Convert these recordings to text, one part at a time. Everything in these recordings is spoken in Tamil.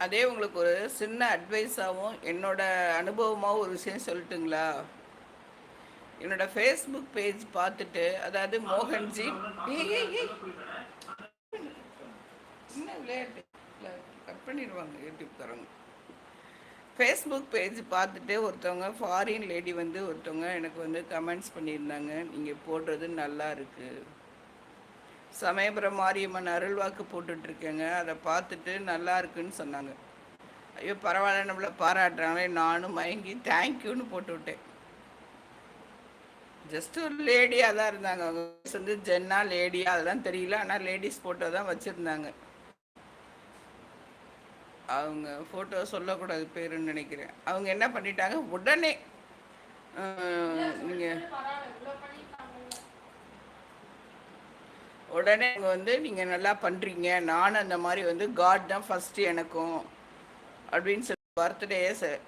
அதே உங்களுக்கு ஒரு சின்ன அட்வைஸாகவும் என்னோட அனுபவமாகவும் ஒரு விஷயம் சொல்லட்டுங்களா? என்னோட ஃபேஸ்புக் பேஜ் பார்த்துட்டு, அதாவது மோகன்ஜி ஏய் ஏய் ஏய் என்ன விளையாட்டு இல்லை, கட் பண்ணிடுவாங்க யூடியூப்காரங்க. ஃபேஸ்புக் பேஜ் பார்த்துட்டு ஒருத்தவங்க ஃபாரின் லேடி வந்து ஒருத்தவங்க எனக்கு வந்து கமெண்ட்ஸ் பண்ணியிருந்தாங்க, நீங்கள் போடுறது நல்லா இருக்குது, சமயபுரம் மாரியம்மன் அருள்வாக்கு போட்டுட்ருக்கேங்க, அதை பார்த்துட்டு நல்லா இருக்குன்னு சொன்னாங்க. ஐயோ பரவாயில்ல, நம்மளை பாராட்டுறாங்களே, நானும் மயங்கி தேங்க்யூன்னு போட்டு விட்டேன். ஜஸ்ட் ஒரு லேடியாக தான் இருந்தாங்க, அவங்க வந்து ஜென்னா லேடியா அதெல்லாம் தெரியல, ஆனால் லேடிஸ் ஃபோட்டோ தான் வச்சுருந்தாங்க. அவங்க ஃபோட்டோ சொல்லக்கூடாது பேருன்னு நினைக்கிறேன். அவங்க என்ன பண்ணிட்டாங்க, உடனே நீங்கள் உடனே அவங்க வந்து நீங்கள் நல்லா பண்ணுறீங்க, நானும் அந்த மாதிரி வந்து காட் தான் ஃபஸ்ட்டு எனக்கும் அப்படின்னு சொல்லி பர்த்டே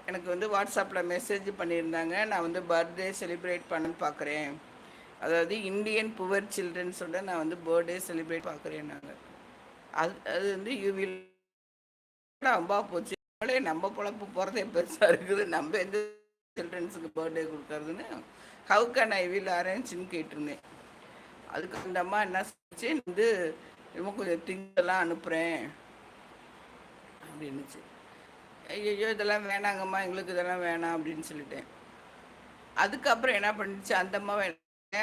எனக்கு வந்து வாட்ஸ்அப்பில் மெசேஜ் பண்ணியிருந்தாங்க. நான் வந்து பர்த்டே செலிப்ரேட் பண்ண பார்க்குறேன், அதாவது இந்தியன் புவர் சில்ட்ரன்ஸோட நான் வந்து பர்த்டே செலிப்ரேட் பார்க்குறேன். நாங்கள் அது வந்து யூவில் அம்பா போச்சு, நம்ம பொழப்பு போகிறதே பெருசாக இருக்குது, நம்ம எந்த சில்ட்ரன்ஸுக்கு பர்த்டே கொடுக்கறதுன்னு ஹவு கேன் ஐ வில் அரேஞ்சுன்னு கேட்டிருந்தேன். அதுக்கு அந்த அம்மா என்ன செஞ்சு வந்து இன்னும் கொஞ்சம் திங்ஸ் எல்லாம் அனுப்புகிறேன் அப்படின்னுச்சு. ஐயோ இதெல்லாம் வேணாங்கம்மா, எங்களுக்கு இதெல்லாம் வேணாம் அப்படின்னு சொல்லிட்டேன். அதுக்கப்புறம் என்ன பண்ணிச்சு, அந்த அம்மா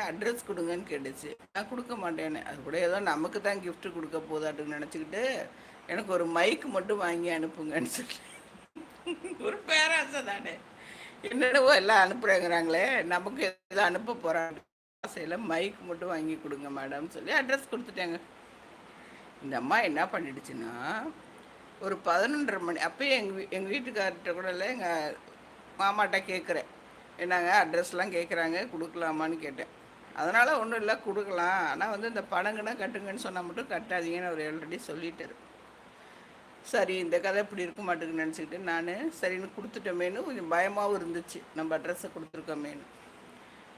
அட்ரஸ் கொடுங்கன்னு கேட்டுச்சு. நான் கொடுக்க மாட்டேன்னு, அது கூட ஏதோ நமக்கு தான் கிஃப்ட் கொடுக்க போதாட்டுன்னு நினச்சிக்கிட்டு எனக்கு ஒரு மைக் மட்டும் வாங்கி அனுப்புங்கன்னு சொல்லி, ஒரு பேராசை தானே, என்னென்னவோ எல்லாம் அனுப்புகிறேங்கிறாங்களே, நமக்கு எதாவது அனுப்ப போகிறாங்க, ஆசையில் மைக் மட்டும் வாங்கி கொடுங்க மேடம் சொல்லி அட்ரஸ் கொடுத்துட்டேங்க. இந்த அம்மா என்ன பண்ணிடுச்சுன்னா, ஒரு 11:30 மணி அப்போயே எங்கள் வீட்டுக்கார்கிட்ட கூட இல்லை, எங்கள் மாமாட்ட கேட்குறேன், என்னங்க அட்ரஸ்லாம் கேட்குறாங்க கொடுக்கலாமான்னு கேட்டேன். அதனால் ஒன்றும் இல்லை கொடுக்கலாம், ஆனால் வந்து இந்த பணங்கன்னு கட்டுங்கன்னு சொன்னால் மட்டும் கட்டாதீங்கன்னு அவர் ஆல்ரெடி சொல்லிட்டார். சரி இந்த கதை இப்படி இருக்க மாட்டேங்குன்னு நினச்சிக்கிட்டு நான் சரின்னு கொடுத்துட்டோமேனு கொஞ்சம் பயமாகவும் இருந்துச்சு, நம்ம அட்ரஸை கொடுத்துருக்கோமேனு.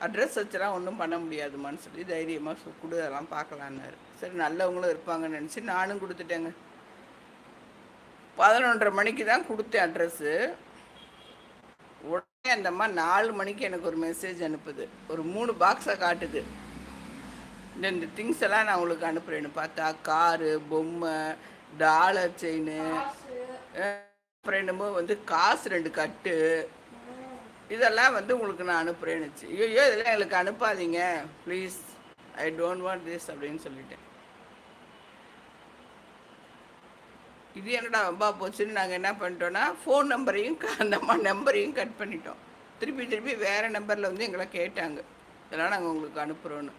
அட்ரஸ் வச்சுலாம் ஒன்றும் பண்ண முடியாதுமான்னு சொல்லி தைரியமாக கொடு, அதெல்லாம் பார்க்கலான்னாரு. சரி நல்லவங்களும் இருப்பாங்கன்னு நினச்சி நானும் கொடுத்துட்டேங்க. 11:30 மணிக்கு தான் கொடுத்தேன் அட்ரஸ்ஸு. உடனே அந்த அம்மா 4 மணிக்கு எனக்கு ஒரு மெசேஜ் அனுப்புது, ஒரு 3 பாக்ஸை காட்டுது, இந்த திங்ஸ் எல்லாம் நான் உங்களுக்கு அனுப்புகிறேன்னு. பார்த்தா காரு, பொம்மை, டாலர் செயின், அப்புறம் என்னமோ வந்து காசு 2 கட்டு, இதெல்லாம் வந்து உங்களுக்கு நான் அனுப்புகிறேன்னுச்சு. ஐயோ இதெல்லாம் எங்களுக்கு அனுப்பாதீங்க please, I don't want this அப்படின்னு சொல்லிட்டேன். இது என்னடா ரொம்ப போச்சுன்னு நாங்கள் என்ன பண்ணிட்டோன்னா, ஃபோன் நம்பரையும் அந்த அம்மா நம்பரையும் கட் பண்ணிட்டோம். திருப்பி வேறு நம்பரில் வந்து எங்களை கேட்டாங்க, இதெல்லாம் நாங்கள் உங்களுக்கு அனுப்புகிறோன்னு.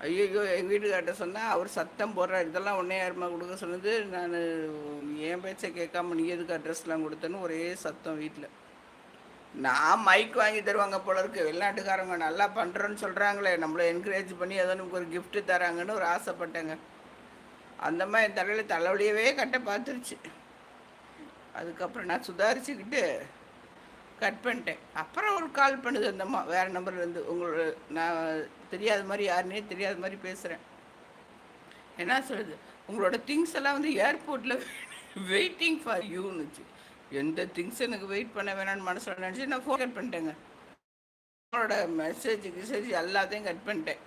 ஐயோ எங்கள் வீட்டுக்கார்ட்ட சொன்னால் அவர் சத்தம் போடுறார், இதெல்லாம் ஒன்றே யாருமா கொடுக்க சொன்னது, நான் என் பேச்சை கேட்காம நீ எதுக்கு அட்ரஸ்லாம் கொடுத்தேன்னு ஒரே சத்தம் வீட்டில். நான் மைக் வாங்கி தருவாங்க போல இருக்குது, வெளிநாட்டுக்காரங்க நல்லா பண்ணுறோன்னு சொல்கிறாங்களே, நம்மளை என்கரேஜ் பண்ணி ஏதோ நமக்கு ஒரு கிஃப்ட்டு தராங்கன்னு ஒரு ஆசைப்பட்டேங்க. அந்த மாதிரி என் தலையில் தலைவலியவே கட்ட பார்த்துருச்சு. அதுக்கப்புறம் நான் சுதாரிச்சுக்கிட்டு கட் பண்ணிட்டேன். அப்புறம் ஒரு கால் பண்ணுது அந்தம்மா வேறு நம்பர்லேருந்து, உங்களோட நான் தெரியாத மாதிரி யாருன்னே தெரியாத மாதிரி பேசுகிறேன். என்ன சொல்லுது, உங்களோட திங்ஸ் எல்லாம் வந்து ஏர்போர்ட்டில் வெயிட்டிங் ஃபார் யூன்னுச்சு. எந்த திங்ஸ் எனக்கு வெயிட் பண்ண வேணான்னு மனசில் நினச்சி நான் ஃபோன் கட் பண்ணிட்டேங்க. உங்களோட மெசேஜ் எல்லாத்தையும் கட் பண்ணிட்டேன்.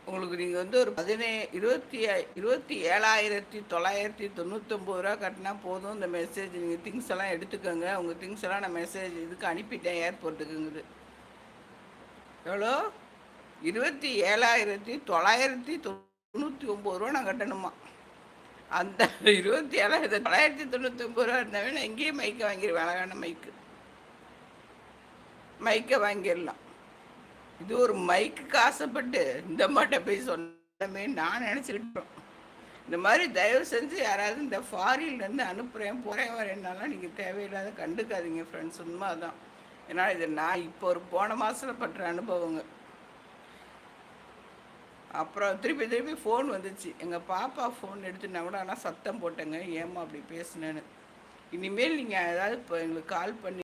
உங்களுக்கு நீங்கள் வந்து ஒரு 27,999 ரூபா கட்டினா போதும், இந்த மெசேஜ் நீங்கள் திங்ஸ் எல்லாம் எடுத்துக்கோங்க, உங்கள் திங்ஸ் எல்லாம் நான் மெசேஜ் இதுக்கு அனுப்பிட்டேன் ஏர்போர்ட்டுக்குங்குது. எவ்வளோ? 27,999 ரூபா நான் கட்டணுமா? அந்த 27,999 ரூபா இருந்தாவே நான் எங்கேயே மைக்கை வாங்கிடுவேன், அழகான மைக்கை வாங்கிடலாம். இது ஒரு மைக்குக்கு ஆசைப்பட்டு இந்த மாட்ட போய் சொன்னமே நான் நினச்சிக்கிட்டோம். இந்த மாதிரி தயவு செஞ்சு யாராவது இந்த ஃபாரின்லேருந்து அனுப்புகிறேன் போகிறேன் வரேன்னாலாம் நீங்கள் தேவையில்லாத கண்டுக்காதீங்க ஃப்ரெண்ட்ஸ், உண்மை தான். ஏன்னா இது நான் இப்போ ஒரு போன மாதத்தில் பட்டுற அனுபவங்க. அப்புறம் திருப்பி ஃபோன் வந்துச்சு, எங்கள் பாப்பா ஃபோன் எடுத்துனா கூட, ஆனால் சத்தம் போட்டேங்க, ஏமா அப்படி பேசுனேன்னு. இனிமேல் நீங்கள் ஏதாவது இப்போ எங்களுக்கு கால் பண்ணி